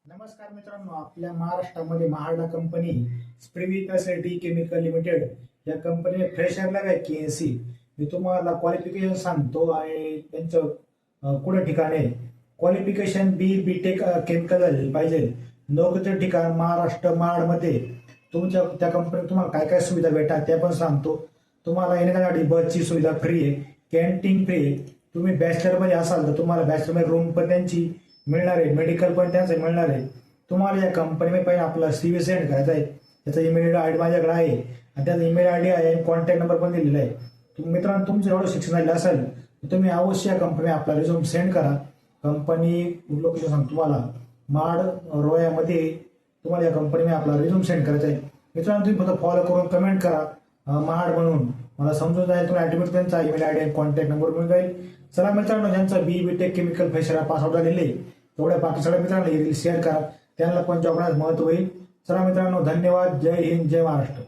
नमस्कार मित्रांनो, आपल्या महाराष्ट्रामध्ये महाडा कंपनी स्प्रिव्ही फॅसिलिटी केमिकल लिमिटेड या कंपनीने फ्रेशरला वॅकन्सी. मी तुम्हाला क्वालिफिकेशन सांगतो आणि त्यांचं कुठे ठिकाण आहे. क्वालिफिकेशन बी.टेक केमिकल झालेलं पाहिजे. नोकरीचं ठिकाण महाराष्ट्र महाडमध्ये. तुमच्या त्या कंपनीत तुम्हाला काय काय सुविधा भेटतात त्या पण सांगतो. तुम्हाला येण्यासाठी बसची सुविधा फ्री आहे, कॅन्टीन फ्री आहे. तुम्ही बॅचलरमध्ये असाल तर तुम्हाला बॅचलरमध्ये रूम पण त्यांची मिळणार आहे, मेडिकल पण त्यांचं मिळणार आहे. तुम्हाला या कंपनीमध्ये पहिले आपला CV सेंड करायचा आहे. त्याचा ईमेल आय डी माझ्याकडे आहे आणि त्याचा ईमेल आय डी आहे, कॉन्टॅक्ट नंबर पण दिलेला आहे. मित्रांनो, तुमचं एवढं शिक्षण झालेलं असेल तर तुम्ही अवश्य या कंपनी आपला रिझ्यूम सेंड करा. कंपनी लोकेशन सांगतो तुम्हाला, माड रोयामध्ये तुम्हाला या कंपनीमध्ये आपला रिझ्यूम सेंड करायचा आहे. मित्रांनो, तुम्ही फक्त फॉलो करून कमेंट करा महाड म्हणून. मला समजून जाईल तुम्ही ॲटोमॅटिक त्यांचा ईमेल आय डी आणि कॉन्टॅक्ट नंबर मिळून जाईल. चला मित्रांनो, ज्यांचा बी.टेक केमिकल फ्रेशर पासआउट झालेले तेवढ्या बाकी सगळ्या मित्रांना शेअर करा, त्यांना पण जॉब महत्व होईल. चला मित्रांनो, धन्यवाद. जय हिंद, जय महाराष्ट्र.